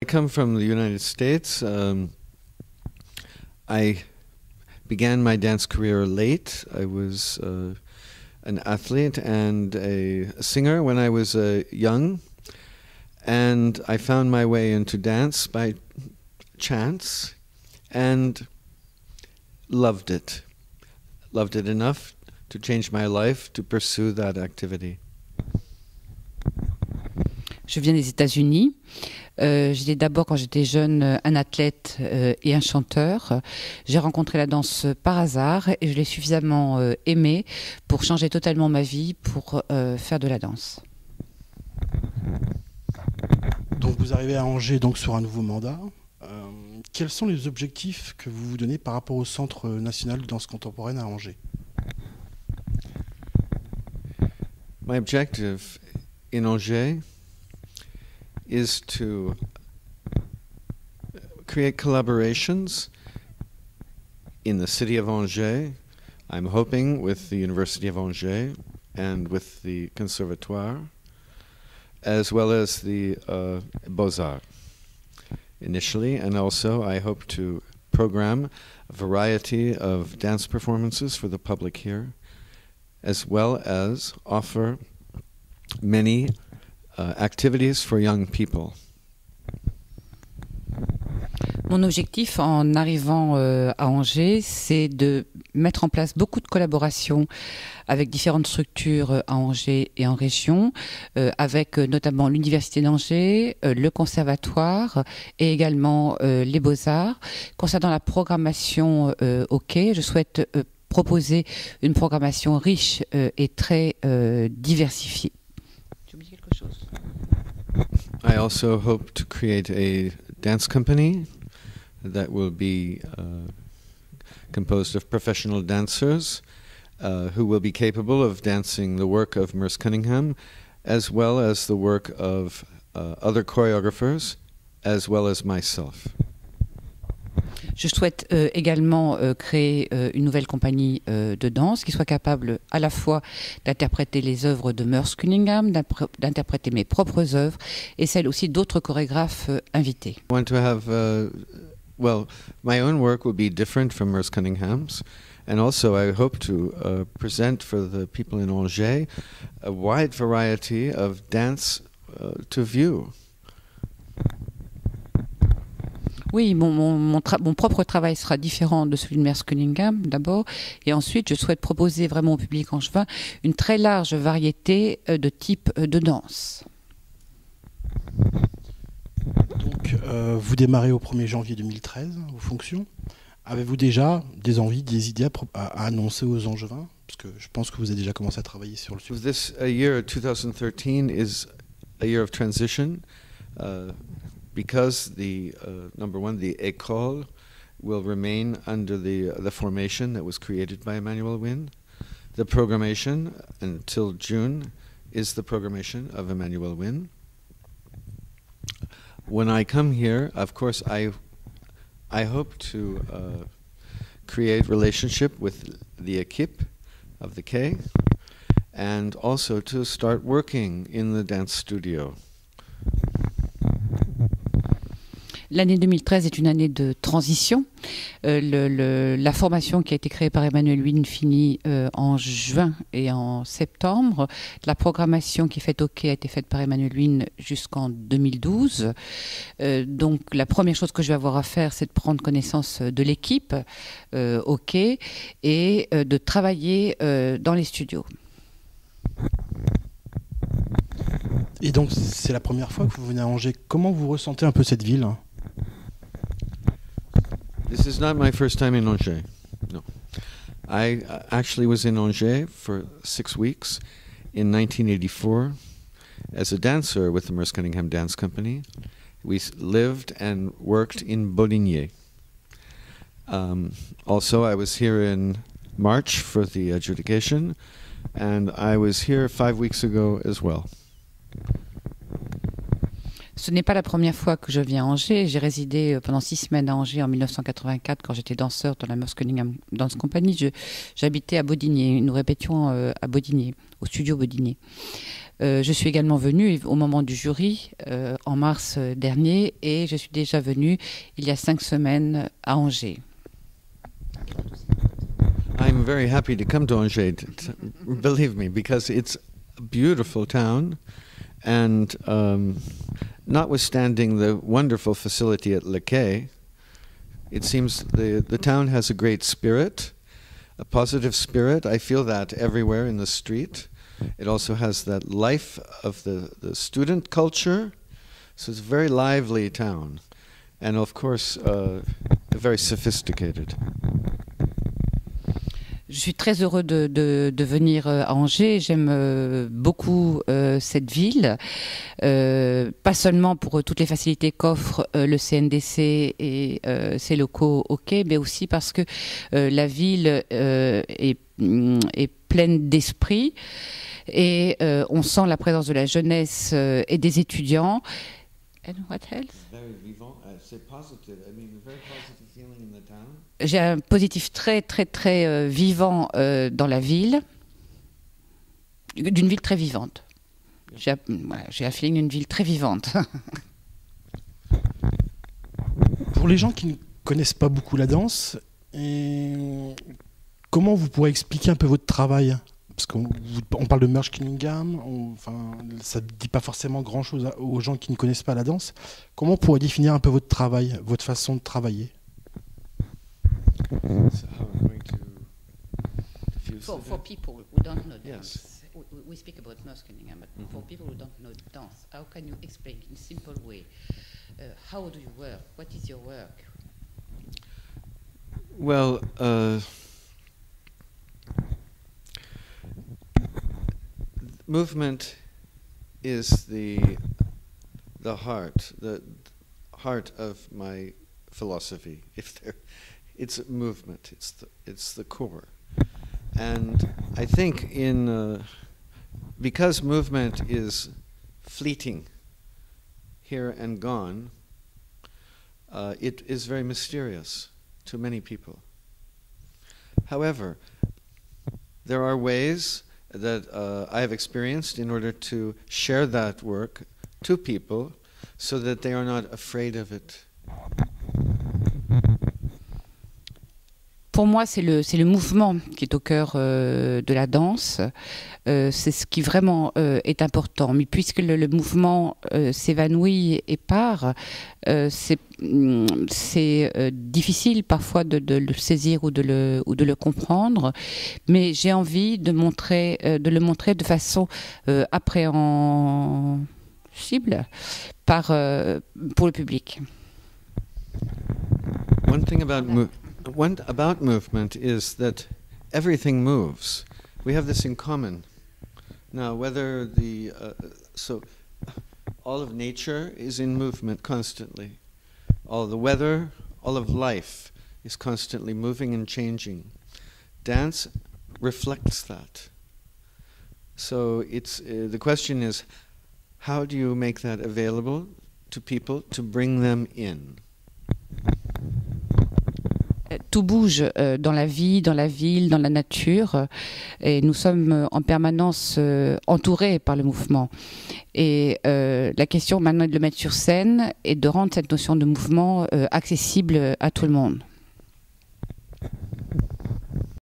I come from the United States. I began my dance career late. I was an athlete and a singer when I was young, and I found my way into dance by chance and loved it. Loved it enough to change my life, to pursue that activity. Je viens des États-Unis. J'étais d'abord, quand j'étais jeune, un athlète et un chanteur. J'ai rencontré la danse par hasard et je l'ai suffisamment aimée pour changer totalement ma vie, pour faire de la danse. Donc vous arrivez à Angers donc, sur un nouveau mandat. Quels sont les objectifs que vous vous donnez par rapport au Centre national de danse contemporaine à Angers? My objective in Angers is to create collaborations in the city of Angers. I'm hoping with the University of Angers and with the Conservatoire, as well as the Beaux-Arts initially, and also I hope to program a variety of dance performances for the public here, as well as offer many activities for young people. Mon objectif en arrivant à Angers, c'est de mettre en place beaucoup de collaborations avec différentes structures à Angers et en région, avec notamment l'Université d'Angers, le Conservatoire et également les Beaux-Arts. Concernant la programmation au Quai, je souhaite proposer une programmation riche et très diversifiée. J'ai oublié quelque chose. I also hope to create a dance company that will be composed of professional dancers who will be capable of dancing the work of Merce Cunningham, as well as the work of other choreographers, as well as myself. Je souhaite également créer une nouvelle compagnie de danse qui soit capable à la fois d'interpréter les œuvres de Merce Cunningham, d'interpréter mes propres œuvres et celles aussi d'autres chorégraphes invités. I want to have, well, my own work will be different from Merce Cunningham's, and also I hope to present for the people in Angers a wide variety of dance to view. Oui, mon propre travail sera différent de celui de Merce Cunningham d'abord, et ensuite je souhaite proposer vraiment au public angevin une très large variété de types de danse. Donc vous démarrez au 1er janvier 2013 vos fonctions. Avez-vous déjà des envies, des idées à annoncer aux Angevins? Parce que je pense que vous avez déjà commencé à travailler sur le sujet. This year, 2013, is a year of transition. Because the number one, the école will remain under the formation that was created by Emmanuel Wynne. The programmation until June is the programmation of Emmanuel Wynne. When I come here, of course, I hope to create relationship with the équipe of the Quai, and also to start working in the dance studio. L'année 2013 est une année de transition. La formation qui a été créée par Emmanuel Wynne finit en juin et en septembre. La programmation qui est faite au Quai a été faite par Emmanuel Wynne jusqu'en 2012. Donc la première chose que je vais avoir à faire, c'est de prendre connaissance de l'équipe au Quai et de travailler dans les studios. Et donc c'est la première fois que vous venez à Angers. Comment vous ressentez un peu cette ville? This is not my first time in Angers. No. I actually was in Angers for 6 weeks in 1984 as a dancer with the Merce Cunningham Dance Company. We lived and worked in Boligny. Also, I was here in March for the adjudication, and I was here 5 weeks ago as well. Ce n'est pas la première fois que je viens à Angers. J'ai résidé pendant 6 semaines à Angers en 1984 quand j'étais danseur dans la Merce Cunningham Dance Company. J'habitais à Bodinier. Nous répétions à Bodinier, au studio Bodinier. Je suis également venue au moment du jury en mars dernier et je suis déjà venue il y a 5 semaines à Angers. I'm very happy to come to Angers, believe me, because it's a beautiful town, and notwithstanding the wonderful facility at Le Quai, it seems the town has a great spirit, a positive spirit. I feel that everywhere in the street. It also has that life of the student culture, so it's a very lively town, and of course very sophisticated. Je suis très heureux de venir à Angers. J'aime beaucoup cette ville, pas seulement pour toutes les facilités qu'offre le CNDC et ses locaux au quai, mais aussi parce que la ville est pleine d'esprit et on sent la présence de la jeunesse et des étudiants. And what else? Very vivant. C'est positive. I mean, a very positive feeling in the town. J'ai un positif très vivant dans la ville, d'une ville très vivante. J'ai un feeling d'une ville très vivante. Pour les gens qui ne connaissent pas beaucoup la danse, comment vous pourrez expliquer un peu votre travail? Parce qu'on parle de Merce Cunningham, ça ne dit pas forcément grand-chose aux gens qui ne connaissent pas la danse. Comment on pourrait définir un peu votre travail, votre façon de travailler? So how I'm going to diffuse For people who don't know dance, Yes. we speak about Merce Cunningham, but for people who don't know dance, how can you explain in a simple way? How do you work? What is your work? Well, movement is the heart of my philosophy. It's movement. It's the core, and I think because movement is fleeting, here and gone, it is very mysterious to many people. However, there are ways that I have experienced in order to share that work to people so that they are not afraid of it. Pour moi, c'est le mouvement qui est au cœur de la danse. C'est ce qui vraiment est important. Mais puisque le mouvement s'évanouit et part, c'est difficile parfois de le saisir ou de le comprendre. Mais j'ai envie de le montrer de façon appréhensible pour le public. One thing about movement is that everything moves. We have this in common. Now, whether so all of nature is in movement constantly. All the weather, all of life is constantly moving and changing. Dance reflects that. So the question is, how do you make that available to people to bring them in? Tout bouge dans la vie, dans la ville, dans la nature, et nous sommes en permanence entourés par le mouvement. Et la question maintenant est de le mettre sur scène et de rendre cette notion de mouvement accessible à tout le monde.